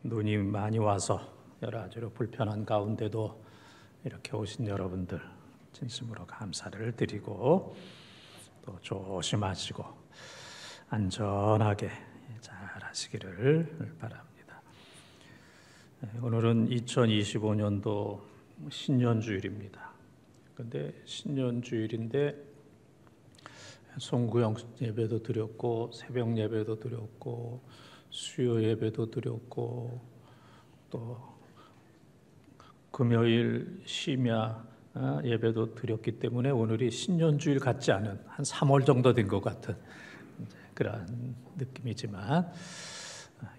눈이 많이 와서 여러 가지로 불편한 가운데도 이렇게 오신 여러분들 진심으로 감사를 드리고 또 조심하시고 안전하게 잘 하시기를 바랍니다. 오늘은 2025년도 신년주일입니다. 그런데 신년주일인데 송구영 예배도 드렸고 새벽 예배도 드렸고 수요 예배도 드렸고 또 금요일 심야 예배도 드렸기 때문에 오늘이 신년주일 같지 않은 한 3월 정도 된 것 같은 그런 느낌이지만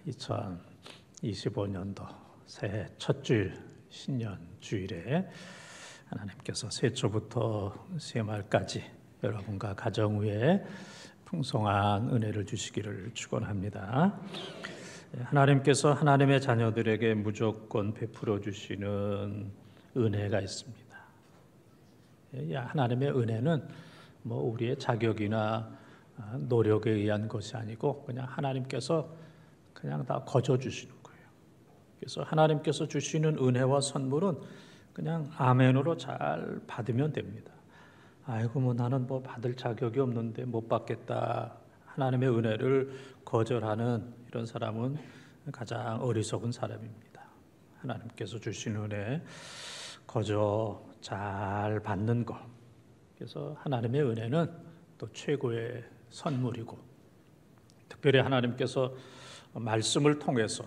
2025년도 새해 첫 주일 신년주일에 하나님께서 새초부터 새말까지 여러분과 가정 위에 풍성한 은혜를 주시기를 축원합니다. 하나님께서 하나님의 자녀들에게 무조건 베풀어 주시는 은혜가 있습니다. 하나님의 은혜는 우리의 자격이나 노력에 의한 것이 아니고 그냥 하나님께서 그냥 다 거저 주시는 거예요. 그래서 하나님께서 주시는 은혜와 선물은 그냥 아멘으로 잘 받으면 됩니다. 아이고 나는 받을 자격이 없는데 못 받겠다. 하나님의 은혜를 거절하는 이런 사람은 가장 어리석은 사람입니다. 하나님께서 주신 은혜 거저 잘 받는 것. 그래서 하나님의 은혜는 또 최고의 선물이고 특별히 하나님께서 말씀을 통해서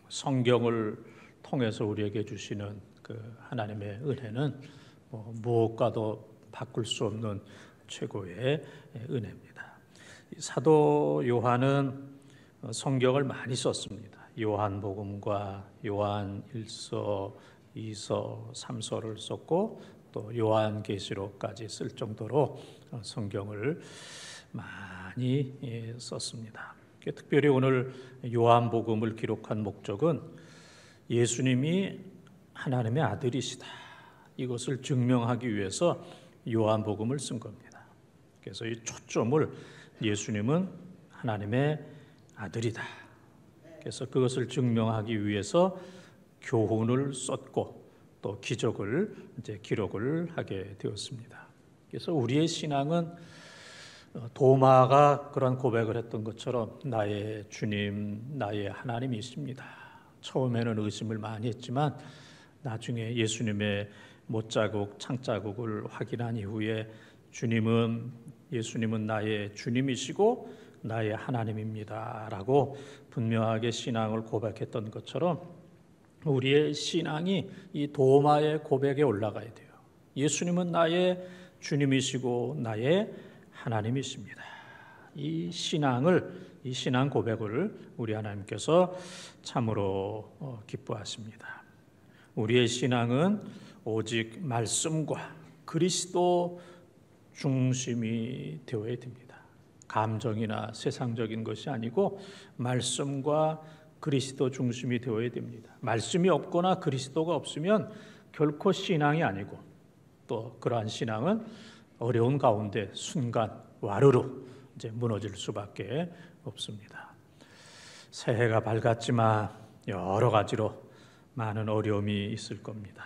성경을 통해서 우리에게 주시는 그 하나님의 은혜는 무엇과도 바꿀 수 없는 최고의 은혜입니다. 사도 요한은 성경을 많이 썼습니다. 요한복음과 요한 1서, 2서, 3서를 썼고 또 요한계시록까지 쓸 정도로 성경을 많이 썼습니다. 특별히 오늘 요한복음을 기록한 목적은 예수님이 하나님의 아들이시다. 이것을 증명하기 위해서 요한복음을 쓴 겁니다. 그래서 이 초점을 예수님은 하나님의 아들이다. 그래서 그것을 증명하기 위해서 교훈을 썼고 또 기적을 기록을 하게 되었습니다. 그래서 우리의 신앙은 도마가 그런 고백을 했던 것처럼 나의 주님, 나의 하나님이십니다. 처음에는 의심을 많이 했지만 나중에 예수님의 못자국, 창자국을 확인한 이후에 예수님은 나의 주님이시고 나의 하나님입니다 라고 분명하게 신앙을 고백했던 것처럼 우리의 신앙이 이 도마의 고백에 올라가야 돼요. 예수님은 나의 주님이시고 나의 하나님이십니다. 이 신앙 고백을 우리 하나님께서 참으로 기뻐하십니다. 우리의 신앙은 오직 말씀과 그리스도 중심이 되어야 됩니다. 감정이나 세상적인 것이 아니고 말씀과 그리스도 중심이 되어야 됩니다. 말씀이 없거나 그리스도가 없으면 결코 신앙이 아니고 또 그러한 신앙은 어려운 가운데 순간 와르르 무너질 수밖에 없습니다. 새해가 밝았지만 여러 가지로 많은 어려움이 있을 겁니다.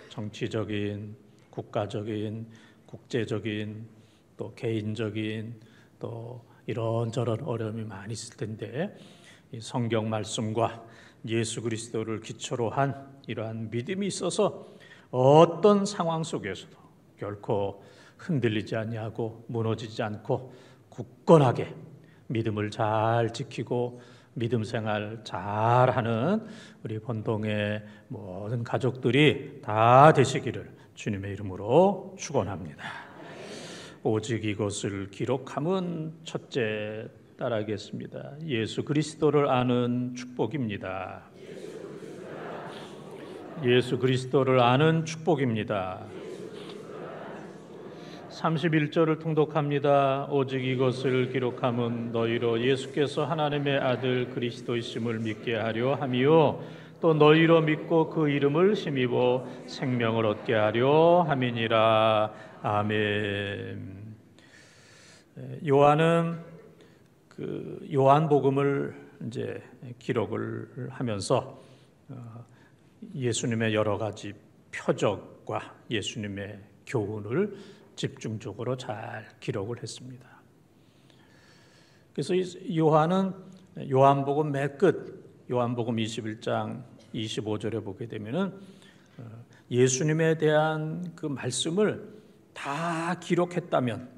정치적인, 국가적인, 국제적인, 또 개인적인, 또 이런저런 어려움이 많이 있을 텐데 이 성경 말씀과 예수 그리스도를 기초로 한 이러한 믿음이 있어서 어떤 상황 속에서도 결코 흔들리지 아니하고 무너지지 않고 굳건하게 믿음을 잘 지키고 믿음 생활 잘하는 우리 본동의 모든 가족들이 다 되시기를 주님의 이름으로 축원합니다. 오직 이것을 기록함은 첫째 따라하겠습니다. 예수 그리스도를 아는 축복입니다. 예수 그리스도를 아는 축복입니다. 31절을 통독합니다. 오직 이것을 기록함은 너희로 예수께서 하나님의 아들 그리스도이심을 믿게 하려 함이요 또 너희로 믿고 그 이름을 힘입어 생명을 얻게 하려 함이니라. 아멘. 요한은 그 요한복음을 이제 기록을 하면서 예수님의 여러 가지 표적과 예수님의 교훈을 집중적으로 잘 기록을 했습니다. 그래서 요한은 요한복음 맨 끝 요한복음 21장 25절에 보게 되면은 예수님에 대한 그 말씀을 다 기록했다면,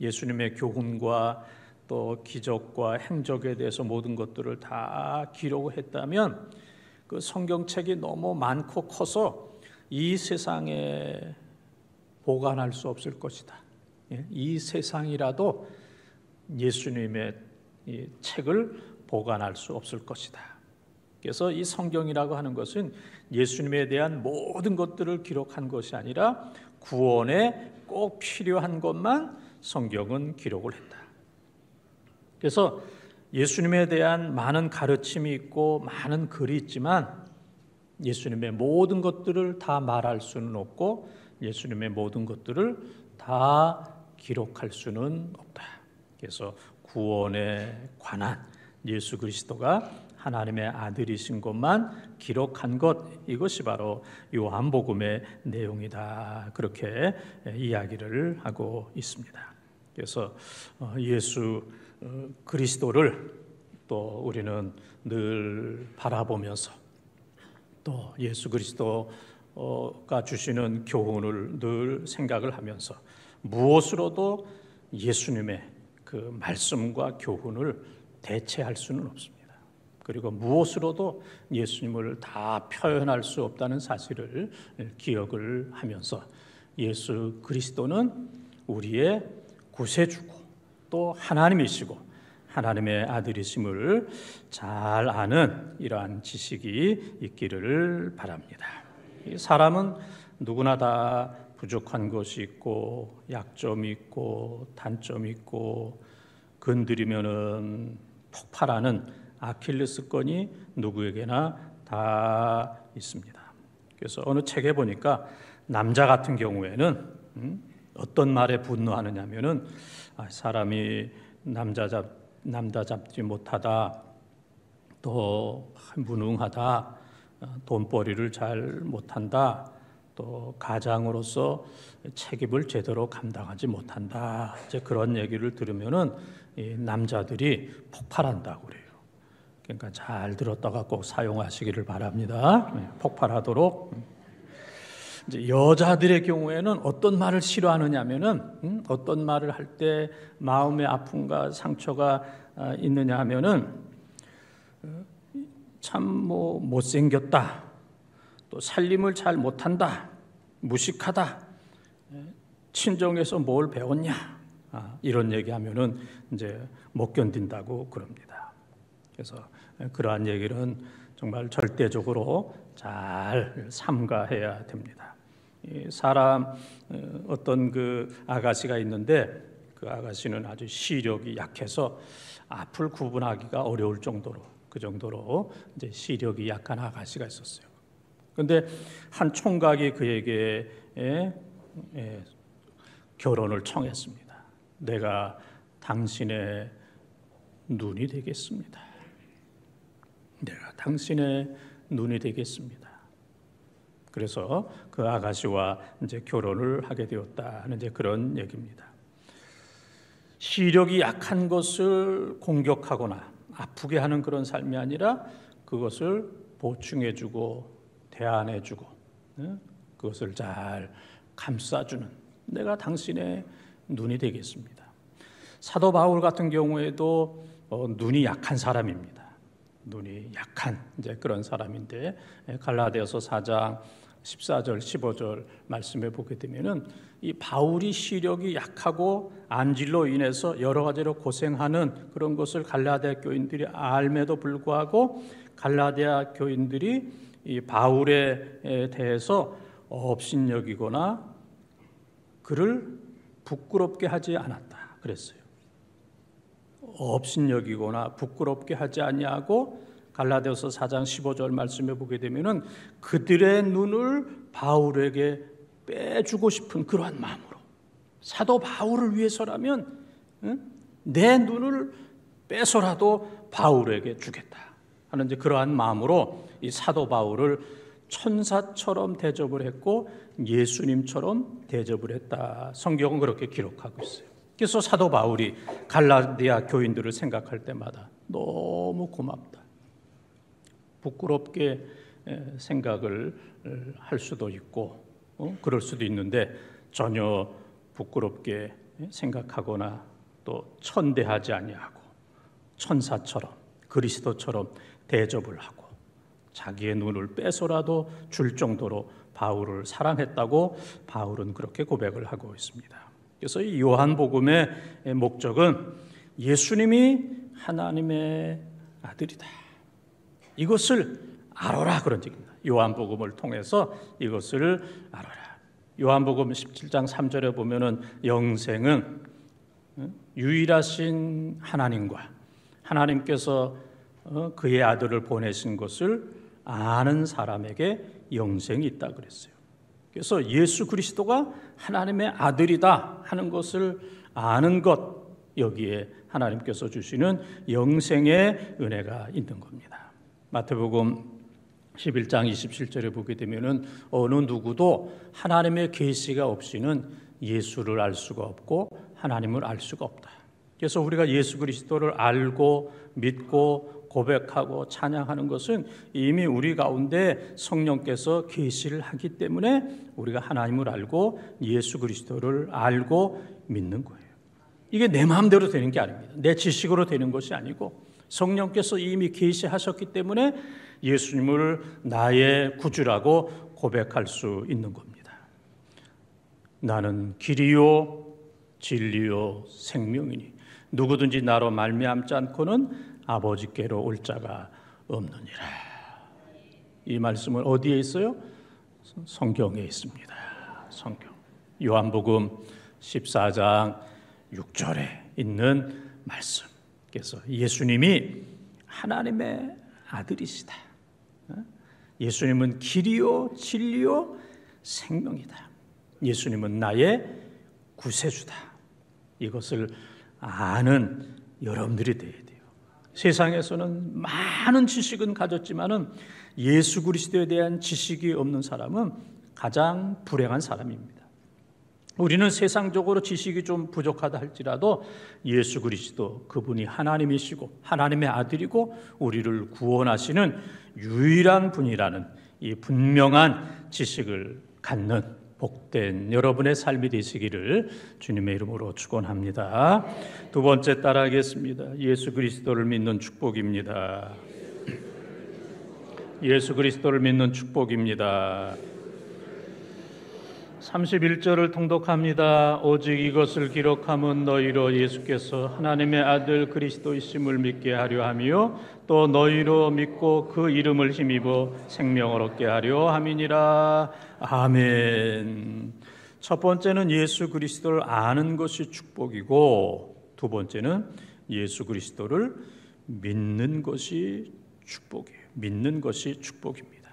예수님의 교훈과 또 기적과 행적에 대해서 모든 것들을 다 기록을 했다면 그 성경책이 너무 많고 커서 이 세상에 보관할 수 없을 것이다. 이 세상이라도 예수님의 이 책을 보관할 수 없을 것이다. 그래서 이 성경이라고 하는 것은 예수님에 대한 모든 것들을 기록한 것이 아니라 구원에 꼭 필요한 것만 성경은 기록을 했다. 그래서 예수님에 대한 많은 가르침이 있고 많은 글이 있지만 예수님의 모든 것들을 다 말할 수는 없고 예수님의 모든 것들을 다 기록할 수는 없다. 그래서 구원에 관한 예수 그리스도가 하나님의 아들이신 것만 기록한 것, 이것이 바로 요한복음의 내용이다. 그렇게 이야기를 하고 있습니다. 그래서 예수 그리스도를 또 우리는 늘 바라보면서 또 예수 그리스도가 주시는 교훈을 늘 생각을 하면서 무엇으로도 예수님의 그 말씀과 교훈을 대체할 수는 없습니다. 그리고 무엇으로도 예수님을 다 표현할 수 없다는 사실을 기억을 하면서 예수 그리스도는 우리의 구세주고 또 하나님이시고 하나님의 아들이심을 잘 아는 이러한 지식이 있기를 바랍니다. 사람은 누구나 다 부족한 것이 있고 약점이 있고 단점이 있고 건드리면은 폭발하는 아킬레스건이 누구에게나 다 있습니다. 그래서 어느 책에 보니까 남자 같은 경우에는 어떤 말에 분노하느냐면은 사람이 남자 잡지 못하다, 또 무능하다, 돈벌이를 잘 못한다, 또 가장으로서 책임을 제대로 감당하지 못한다. 이제 그런 얘기를 들으면은 이 남자들이 폭발한다고 그래요. 그러니까 잘 들었다가 꼭 사용하시기를 바랍니다. 폭발하도록. 이제 여자들의 경우에는 어떤 말을 싫어하느냐면은 어떤 말을 할 때 마음의 아픔과 상처가 있느냐 하면은 참 못생겼다, 또 살림을 잘 못한다, 무식하다, 친정에서 뭘 배웠냐, 이런 얘기하면은 이제 못 견딘다고 그럽니다. 그래서 그러한 얘기는 정말 절대적으로 잘 삼가해야 됩니다. 사람 어떤 그 아가씨가 있는데 그 아가씨는 아주 시력이 약해서 앞을 구분하기가 어려울 정도로, 그 정도로 이제 시력이 약한 아가씨가 있었어요. 그런데 한 총각이 그에게 결혼을 청했습니다. 내가 당신의 눈이 되겠습니다. 내가 당신의 눈이 되겠습니다. 그래서 그 아가씨와 이제 결혼을 하게 되었다는 이제 그런 얘기입니다. 시력이 약한 것을 공격하거나 아프게 하는 그런 삶이 아니라 그것을 보충해주고 대안해주고 그것을 잘 감싸주는, 내가 당신의 눈이 되겠습니다. 사도 바울 같은 경우에도 눈이 약한 사람입니다. 눈이 약한 이제 그런 사람인데 갈라디아서 4장 14절 15절 말씀에 보게 되면은 이 바울이 시력이 약하고 안질로 인해서 여러 가지로 고생하는 그런 것을 갈라디아 교인들이 알매도 불구하고 갈라디아 교인들이 이 바울에 대해서 업신여기거나 그를 부끄럽게 하지 않았다 그랬어요. 업신여기거나 부끄럽게 하지 아니하고 갈라디아서 4장 15절 말씀에 보게 되면은 그들의 눈을 바울에게 빼주고 싶은 그러한 마음으로, 사도 바울을 위해서라면 내 눈을 빼서라도 바울에게 주겠다 하는 이제 그러한 마음으로 이 사도 바울을 천사처럼 대접을 했고 예수님처럼 대접을 했다. 성경은 그렇게 기록하고 있어요. 그래서 사도 바울이 갈라디아 교인들을 생각할 때마다 너무 고맙다, 부끄럽게 생각을 할 수도 있고 그럴 수도 있는데 전혀 부끄럽게 생각하거나 또 천대하지 아니하고 천사처럼 그리스도처럼 대접을 하고 자기의 눈을 빼서라도 줄 정도로 바울을 사랑했다고 바울은 그렇게 고백을 하고 있습니다. 그래서 이 요한복음의 목적은 예수님이 하나님의 아들이다, 이것을 알아라 그런 얘기입니다. 요한복음을 통해서 이것을 알아라. 요한복음 17장 3절에 보면은 영생은 유일하신 하나님과 하나님께서 그의 아들을 보내신 것을 아는 사람에게 영생이 있다 그랬어요. 그래서 예수 그리스도가 하나님의 아들이다 하는 것을 아는 것, 여기에 하나님께서 주시는 영생의 은혜가 있는 겁니다. 마태복음 11장 27절에 보게 되면은 어느 누구도 하나님의 계시가 없이는 예수를 알 수가 없고 하나님을 알 수가 없다. 그래서 우리가 예수 그리스도를 알고 믿고 고백하고 찬양하는 것은 이미 우리 가운데 성령께서 계시를 하기 때문에 우리가 하나님을 알고 예수 그리스도를 알고 믿는 거예요. 이게 내 마음대로 되는 게 아닙니다. 내 지식으로 되는 것이 아니고 성령께서 이미 계시하셨기 때문에 예수님을 나의 구주라고 고백할 수 있는 겁니다. 나는 길이요 진리요 생명이니 누구든지 나로 말미암지 않고는 아버지께로 올 자가 없느니라. 이 말씀은 어디에 있어요? 성경에 있습니다. 성경. 요한복음 14장 6절에 있는 말씀. 그래서 예수님이 하나님의 아들이시다. 예수님은 길이요 진리요 생명이다. 예수님은 나의 구세주다. 이것을 아는 여러분들이 돼야 돼요. 세상에서는 많은 지식은 가졌지만은 예수 그리스도에 대한 지식이 없는 사람은 가장 불행한 사람입니다. 우리는 세상적으로 지식이 좀 부족하다 할지라도 예수 그리스도 그분이 하나님이시고 하나님의 아들이고 우리를 구원하시는 유일한 분이라는 이 분명한 지식을 갖는 복된 여러분의 삶이 되시기를 주님의 이름으로 축원합니다. 두 번째 따라하겠습니다. 예수 그리스도를 믿는 축복입니다. 예수 그리스도를 믿는 축복입니다. 31절을 통독합니다. 오직 이것을 기록함은 너희로 예수께서 하나님의 아들 그리스도이심을 믿게 하려 하며 또 너희로 믿고 그 이름을 힘입어 생명을 얻게 하려 함이니라. 아멘. 첫 번째는 예수 그리스도를 아는 것이 축복이고 두 번째는 예수 그리스도를 믿는 것이 축복이에요. 믿는 것이 축복입니다.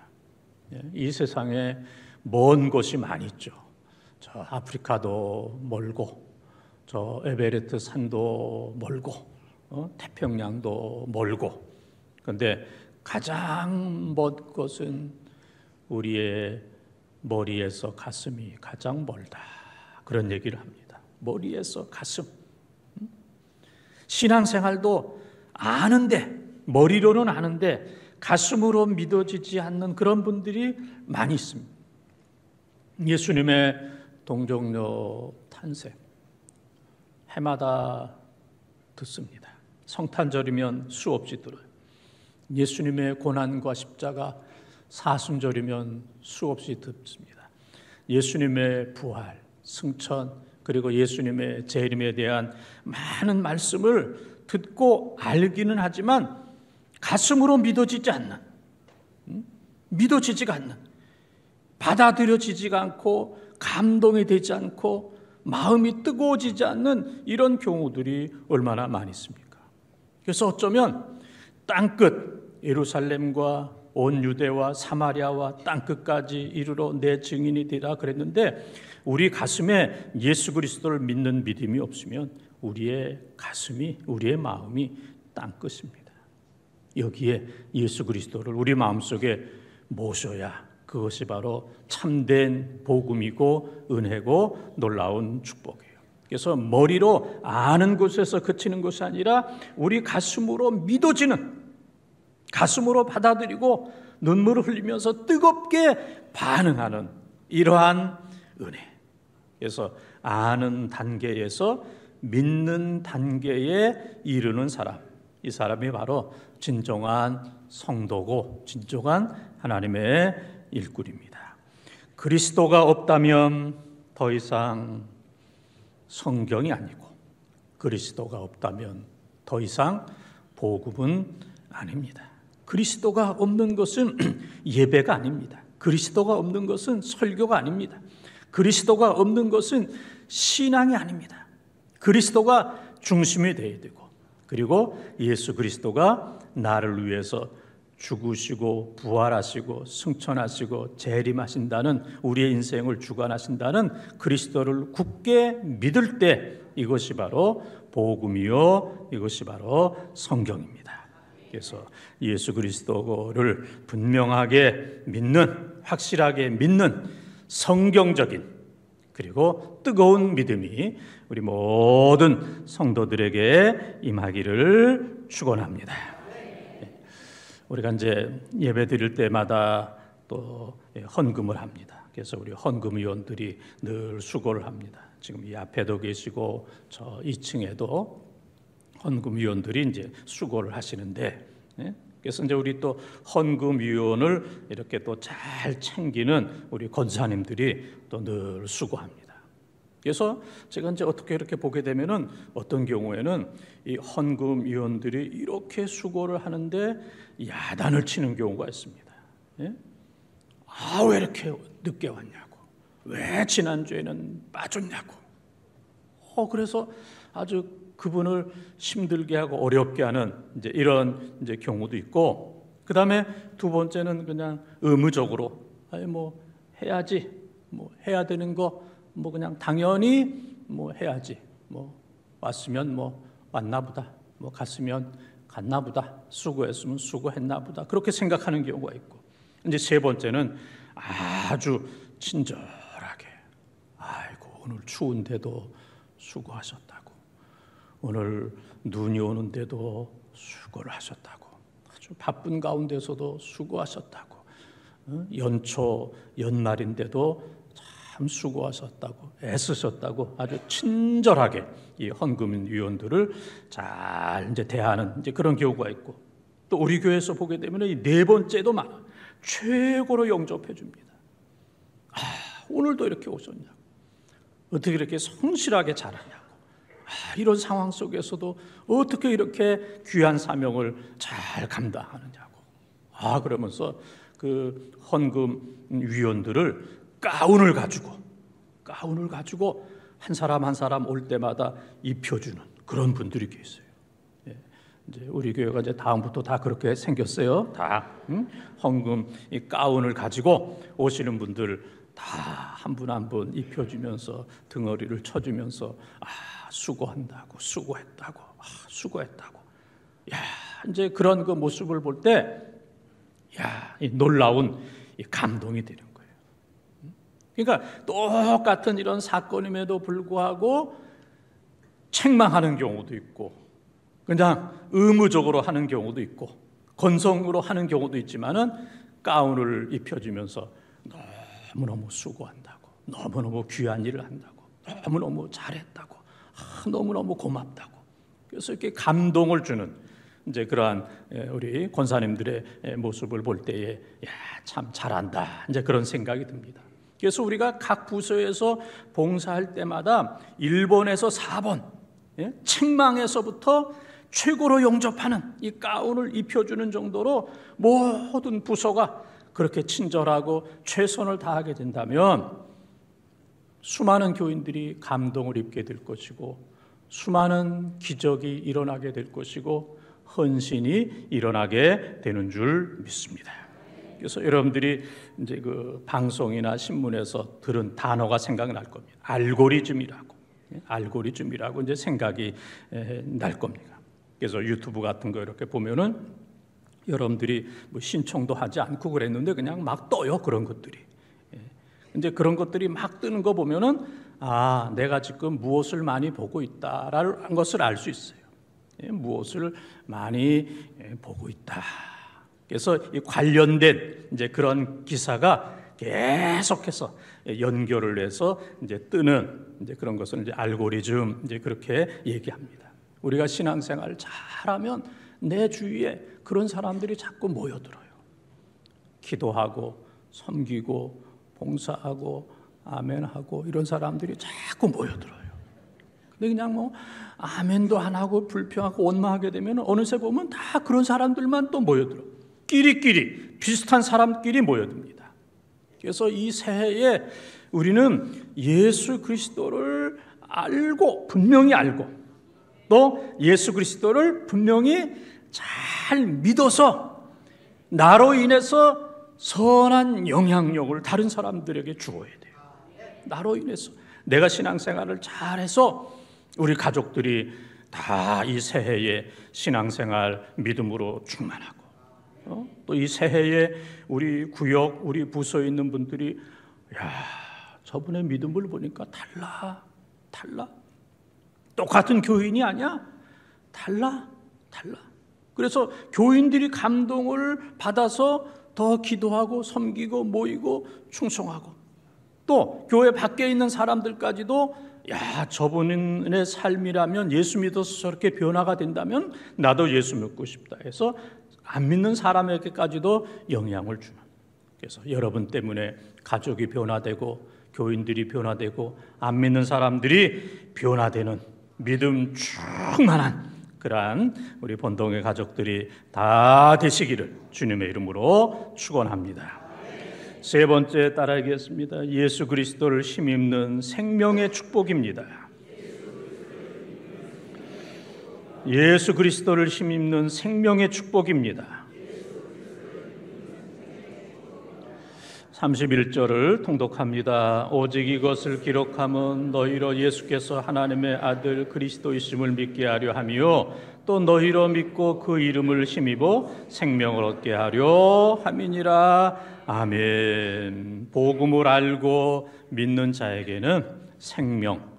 이 세상에 먼 곳이 많이 있죠. 저 아프리카도 멀고 저 에베레스트 산도 멀고 태평양도 멀고, 그런데 가장 먼 것은 우리의 머리에서 가슴이 가장 멀다, 그런 얘기를 합니다. 머리에서 가슴. 신앙생활도 아는데, 머리로는 아는데 가슴으로 믿어지지 않는 그런 분들이 많이 있습니다. 예수님의 동정녀 탄생 해마다 듣습니다. 성탄절이면 수없이 들어요. 예수님의 고난과 십자가 사순절이면 수없이 듣습니다. 예수님의 부활, 승천, 그리고 예수님의 재림에 대한 많은 말씀을 듣고 알기는 하지만 가슴으로 믿어지지 않는, 믿어지지가 않는, 받아들여지지가 않고 감동이 되지 않고 마음이 뜨거워지지 않는 이런 경우들이 얼마나 많이 있습니까? 그래서 어쩌면 땅끝 예루살렘과 온 유대와 사마리아와 땅끝까지 이르러 내 증인이 되라 그랬는데, 우리 가슴에 예수 그리스도를 믿는 믿음이 없으면 우리의 가슴이, 우리의 마음이 땅끝입니다. 여기에 예수 그리스도를 우리 마음속에 모셔야 그것이 바로 참된 복음이고 은혜고 놀라운 축복이에요. 그래서 머리로 아는 것에서 그치는 것이 아니라 우리 가슴으로 믿어지는, 가슴으로 받아들이고 눈물을 흘리면서 뜨겁게 반응하는 이러한 은혜. 그래서 아는 단계에서 믿는 단계에 이르는 사람, 이 사람이 바로 진정한 성도고 진정한 하나님의 일꾼입니다. 그리스도가 없다면 더 이상 성경이 아니고, 그리스도가 없다면 더 이상 복음은 아닙니다. 그리스도가 없는 것은 예배가 아닙니다. 그리스도가 없는 것은 설교가 아닙니다. 그리스도가 없는 것은 신앙이 아닙니다. 그리스도가 중심이 되어야 되고, 그리고 예수 그리스도가 나를 위해서 죽으시고 부활하시고 승천하시고 재림하신다는, 우리의 인생을 주관하신다는 그리스도를 굳게 믿을 때 이것이 바로 복음이요, 이것이 바로 성경입니다. 그래서 예수 그리스도를 분명하게 믿는, 확실하게 믿는 성경적인 그리고 뜨거운 믿음이 우리 모든 성도들에게 임하기를 축원합니다. 우리가 이제 예배 드릴 때마다 또 헌금을 합니다. 그래서 우리 헌금위원들이 늘 수고를 합니다. 지금 이 앞에도 계시고 저 2층에도 헌금위원들이 이제 수고를 하시는데, 그래서 이제 우리 또 헌금위원을 이렇게 또 잘 챙기는 우리 권사님들이 또 늘 수고합니다. 그래서 제가 이제 어떻게 이렇게 보게 되면은 어떤 경우에는 이 헌금위원들이 이렇게 수고를 하는데 야단을 치는 경우가 있습니다. 예? 왜 이렇게 늦게 왔냐고, 왜 지난주에는 빠졌냐고. 그래서 아주 그분을 힘들게 하고 어렵게 하는 이제 이런 이제 경우도 있고, 그 다음에 두 번째는 그냥 의무적으로 뭐 해야지, 뭐 해야 되는 거 뭐 그냥 당연히 뭐 해야지, 뭐 왔으면 뭐 왔나 보다, 뭐 갔으면 갔나 보다, 수고했으면 수고했나 보다, 그렇게 생각하는 경우가 있고, 이제 세 번째는 아주 친절하게, 아이고 오늘 추운데도 수고하셨다고, 오늘 눈이 오는데도 수고를 하셨다고, 아주 바쁜 가운데서도 수고하셨다고, 연초 연말인데도 참 수고하셨다고, 애쓰셨다고 아주 친절하게 이 헌금위원들을 잘 이제 대하는 이제 그런 경우가 있고, 또 우리 교회에서 보게 되면 이 네 번째도 많아. 최고로 영접해 줍니다. 오늘도 이렇게 오셨냐고, 어떻게 이렇게 성실하게 잘하냐고, 이런 상황 속에서도 어떻게 이렇게 귀한 사명을 잘 감당하느냐고. 그러면서 그 헌금위원들을 가운을 가지고 한 사람 한 사람 올 때마다 입혀주는 그런 분들이 계세요. 이제 우리 교회가 이제 다음부터 다 그렇게 생겼어요. 다 헌금 이 가운을 가지고 오시는 분들 다 한 분 한 분 입혀주면서 등어리를 쳐주면서 수고한다고, 수고했다고, 수고했다고. 이제 그런 그 모습을 볼 때, 이 놀라운 이 감동이 되는 거예요. 그러니까 똑같은 이런 사건임에도 불구하고 책망하는 경우도 있고, 그냥 의무적으로 하는 경우도 있고, 건성으로 하는 경우도 있지만은 가운을 입혀주면서 너무너무 수고한다고, 너무너무 귀한 일을 한다고, 너무너무 잘했다고, 너무너무 고맙다고. 그래서 이렇게 감동을 주는 이제 그러한 우리 권사님들의 모습을 볼 때에 참 잘한다, 이제 그런 생각이 듭니다. 그래서 우리가 각 부서에서 봉사할 때마다 1번에서 4번 책망에서부터 최고로 영접하는 이 가운을 입혀주는 정도로 모든 부서가 그렇게 친절하고 최선을 다하게 된다면 수많은 교인들이 감동을 입게 될 것이고, 수많은 기적이 일어나게 될 것이고, 헌신이 일어나게 되는 줄 믿습니다. 그래서 여러분들이 이제 그 방송이나 신문에서 들은 단어가 생각날 겁니다. 알고리즘이라고 이제 생각이 날 겁니다. 그래서 유튜브 같은 거 이렇게 보면은 여러분들이 뭐 신청도 하지 않고 그랬는데 그냥 막 떠요, 그런 것들이. 이제 그런 것들이 막 뜨는 거 보면은 내가 지금 무엇을 많이 보고 있다라는 것을 알 수 있어요. 무엇을 많이 보고 있다. 그래서 이 관련된 이제 그런 기사가 계속해서 연결을 해서 이제 뜨는 이제 그런 것을 이제 알고리즘 이제 그렇게 얘기합니다. 우리가 신앙생활을 잘하면 내 주위에 그런 사람들이 자꾸 모여들어요. 기도하고 섬기고 봉사하고 아멘하고 이런 사람들이 자꾸 모여들어요. 근데 그냥 뭐 아멘도 안 하고 불평하고 원망하게 되면 어느새 보면 다 그런 사람들만 또 모여들어. 끼리끼리 비슷한 사람끼리 모여듭니다. 그래서 이 새해에 우리는 예수 그리스도를 분명히 알고 또 예수 그리스도를 분명히 잘 믿어서 나로 인해서 선한 영향력을 다른 사람들에게 주어야 돼요. 나로 인해서 내가 신앙생활을 잘해서 우리 가족들이 다 이 새해에 신앙생활 믿음으로 충만하고 또 이 새해에 우리 구역, 우리 부서에 있는 분들이 저분의 믿음을 보니까 달라. 똑같은 교인이 아니야? 달라. 그래서 교인들이 감동을 받아서 더 기도하고 섬기고 모이고 충성하고 또 교회 밖에 있는 사람들까지도 저분의 삶이라면 예수 믿어서 저렇게 변화가 된다면 나도 예수 믿고 싶다 해서 안 믿는 사람에게까지도 영향을 주는. 그래서 여러분 때문에 가족이 변화되고 교인들이 변화되고 안 믿는 사람들이 변화되는 믿음 충만한 그러한 우리 본동의 가족들이 다 되시기를 주님의 이름으로 축원합니다. 세 번째 따라하겠습니다. 예수 그리스도를 힘입는 생명의 축복입니다. 예수 그리스도를 힘입는 생명의 축복입니다. 31절을 통독합니다. 오직 이것을 기록함은 너희로 예수께서 하나님의 아들 그리스도이심을 믿게 하려 함이요 또 너희로 믿고 그 이름을 힘입어 생명을 얻게 하려 함이니라. 아멘. 복음을 알고 믿는 자에게는 생명,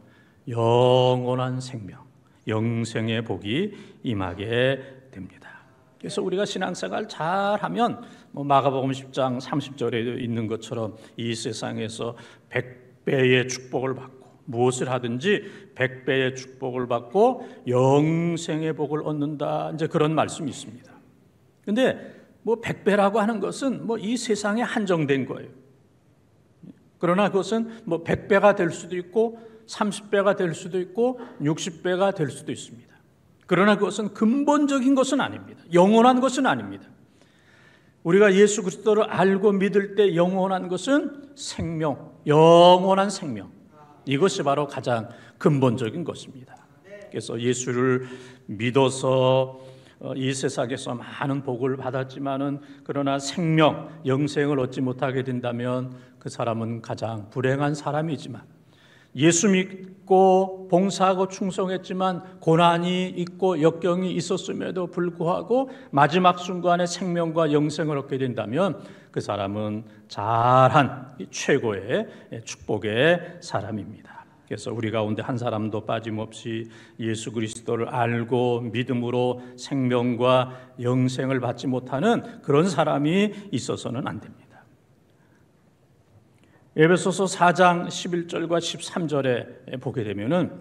영원한 생명, 영생의 복이 임하게 됩니다. 그래서 우리가 신앙생활 잘하면 마가복음 10장 30절에 있는 것처럼 이 세상에서 100배의 축복을 받고 무엇을 하든지 100배의 축복을 받고 영생의 복을 얻는다. 이제 그런 말씀이 있습니다. 그런데 100배라고 하는 것은 이 세상에 한정된 거예요. 그러나 그것은 100배가 될 수도 있고 30배가 될 수도 있고 60배가 될 수도 있습니다. 그러나 그것은 근본적인 것은 아닙니다. 영원한 것은 아닙니다. 우리가 예수 그리스도를 알고 믿을 때 영원한 것은 생명, 영원한 생명. 이것이 바로 가장 근본적인 것입니다. 그래서 예수를 믿어서 이 세상에서 많은 복을 받았지만은 그러나 생명, 영생을 얻지 못하게 된다면 그 사람은 가장 불행한 사람이지만 예수 믿고 봉사하고 충성했지만 고난이 있고 역경이 있었음에도 불구하고 마지막 순간에 생명과 영생을 얻게 된다면 그 사람은 잘한 최고의 축복의 사람입니다. 그래서 우리 가운데 한 사람도 빠짐없이 예수 그리스도를 알고 믿음으로 생명과 영생을 받지 못하는 그런 사람이 있어서는 안 됩니다. 에베소서 4장 11절과 13절에 보게 되면은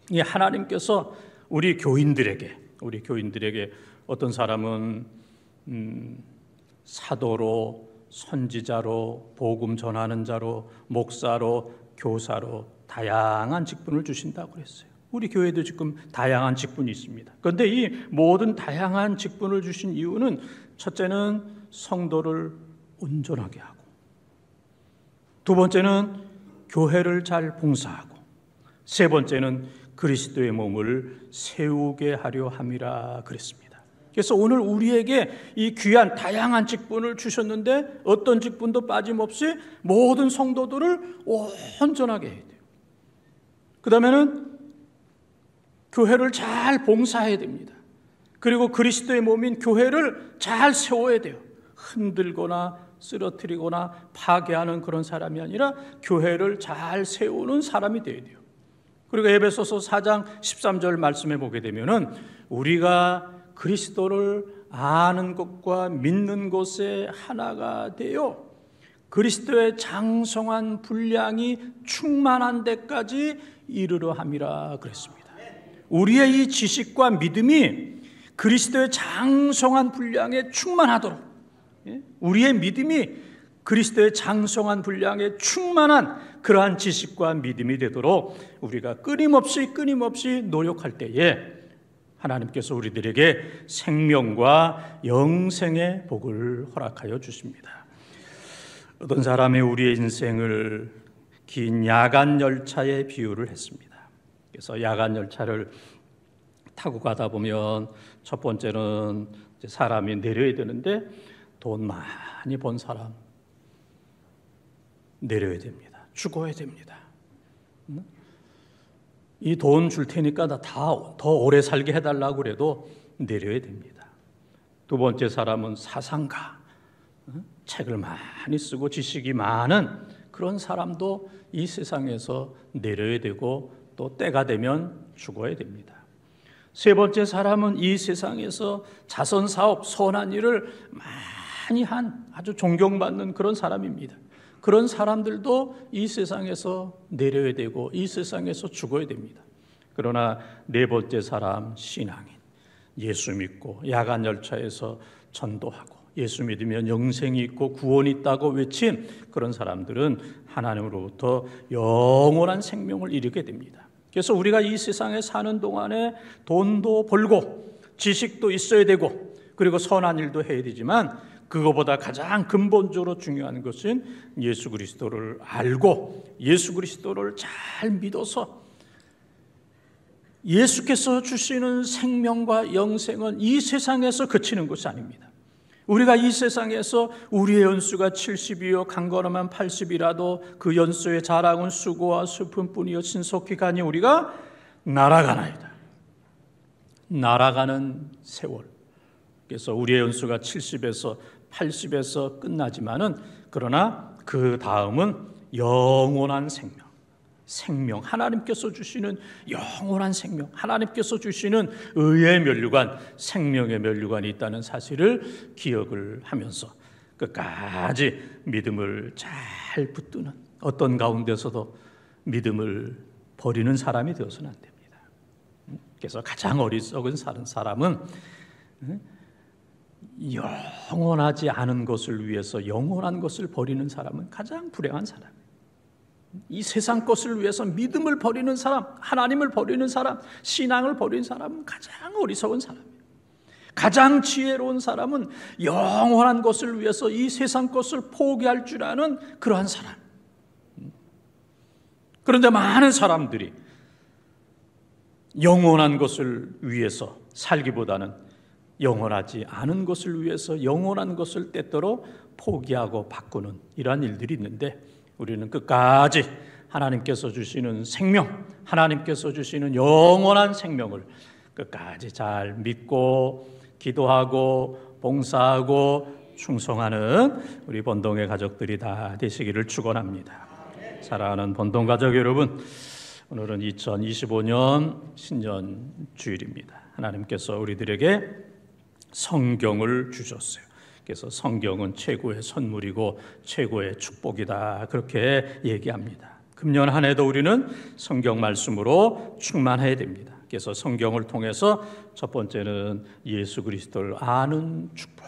이 하나님께서 우리 교인들에게 어떤 사람은 사도로, 선지자로, 복음 전하는 자로, 목사로, 교사로 다양한 직분을 주신다고 그랬어요. 우리 교회도 지금 다양한 직분이 있습니다. 그런데 이 모든 다양한 직분을 주신 이유는 첫째는 성도를 온전하게 하고, 두 번째는 교회를 잘 봉사하고, 세 번째는 그리스도의 몸을 세우게 하려 함이라 그랬습니다. 그래서 오늘 우리에게 이 귀한 다양한 직분을 주셨는데 어떤 직분도 빠짐없이 모든 성도들을 온전하게 해야 돼요. 그 다음에는 교회를 잘 봉사해야 됩니다. 그리고 그리스도의 몸인 교회를 잘 세워야 돼요. 흔들거나 쓰러뜨리거나 파괴하는 그런 사람이 아니라 교회를 잘 세우는 사람이 되어야 돼요. 그리고 에베소서 4장 13절 말씀해 보게 되면은 우리가 그리스도를 아는 것과 믿는 것에 하나가 되어 그리스도의 장성한 분량이 충만한 데까지 이르러 함이라 그랬습니다. 우리의 이 지식과 믿음이 그리스도의 장성한 분량에 충만하도록, 우리의 믿음이 그리스도의 장성한 분량에 충만한 그러한 지식과 믿음이 되도록 우리가 끊임없이 노력할 때에 하나님께서 우리들에게 생명과 영생의 복을 허락하여 주십니다. 어떤 사람이 우리의 인생을 긴 야간 열차에 비유를 했습니다. 그래서 야간 열차를 타고 가다 보면 첫 번째는 사람이 내려야 되는데 돈 많이 번 사람 내려야 됩니다. 죽어야 됩니다. 이 돈 줄 테니까 나 더 오래 살게 해달라고 그래도 내려야 됩니다. 두 번째 사람은 사상가, 책을 많이 쓰고 지식이 많은 그런 사람도 이 세상에서 내려야 되고 또 때가 되면 죽어야 됩니다. 세 번째 사람은 이 세상에서 자선사업, 선한 일을 많이 한 아주 존경받는 그런 사람입니다. 그런 사람들도 이 세상에서 내려야 되고 이 세상에서 죽어야 됩니다. 그러나 네 번째 사람, 신앙인, 예수 믿고 야간 열차에서 전도하고 예수 믿으면 영생이 있고 구원이 있다고 외친 그런 사람들은 하나님으로부터 영원한 생명을 이루게 됩니다. 그래서 우리가 이 세상에 사는 동안에 돈도 벌고 지식도 있어야 되고 그리고 선한 일도 해야 되지만 그거보다 가장 근본적으로 중요한 것은 예수 그리스도를 알고 예수 그리스도를 잘 믿어서 예수께서 주시는 생명과 영생은 이 세상에서 그치는 것이 아닙니다. 우리가 이 세상에서 우리의 연수가 70이요 강건하면 80이라도 그 연수의 자랑은 수고와 슬픔뿐이요 신속히 가니 우리가 날아가나이다. 날아가는 세월. 그래서 우리의 연수가 70에서 80에서 끝나지만은 그러나 그 다음은 영원한 생명, 하나님께서 주시는 영원한 생명, 하나님께서 주시는 의의 면류관, 생명의 면류관이 있다는 사실을 기억을 하면서 끝까지 믿음을 잘 붙드는 어떤 가운데서도 믿음을 버리는 사람이 되어서는 안 됩니다. 그래서 가장 어리석은 사람은 영원하지 않은 것을 위해서 영원한 것을 버리는 사람은 가장 불행한 사람이에요. 이 세상 것을 위해서 믿음을 버리는 사람, 하나님을 버리는 사람, 신앙을 버리는 사람은 가장 어리석은 사람이에요. 가장 지혜로운 사람은 영원한 것을 위해서 이 세상 것을 포기할 줄 아는 그러한 사람. 그런데 많은 사람들이 영원한 것을 위해서 살기보다는 영원하지 않은 것을 위해서 영원한 것을 때때로 포기하고 바꾸는 이러한 일들이 있는데 우리는 끝까지 하나님께서 주시는 생명, 하나님께서 주시는 영원한 생명을 끝까지 잘 믿고 기도하고 봉사하고 충성하는 우리 본동의 가족들이 다 되시기를 축원합니다. 사랑하는 본동 가족 여러분, 오늘은 2025년 신년 주일입니다. 하나님께서 우리들에게 성경을 주셨어요. 그래서 성경은 최고의 선물이고 최고의 축복이다 그렇게 얘기합니다. 금년 한 해도 우리는 성경 말씀으로 충만해야 됩니다. 그래서 성경을 통해서 첫 번째는 예수 그리스도를 아는 축복,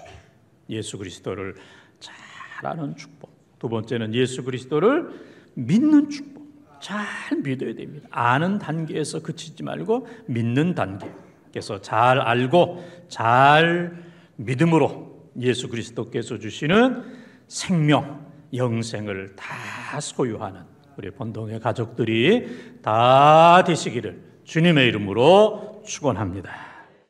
예수 그리스도를 잘 아는 축복. 두 번째는 예수 그리스도를 믿는 축복, 잘 믿어야 됩니다. 아는 단계에서 그치지 말고 믿는 단계. 그래서 잘 알고 잘 믿음으로 예수 그리스도께서 주시는 생명, 영생을 다 소유하는 우리 본동의 가족들이 다 되시기를 주님의 이름으로 축원합니다.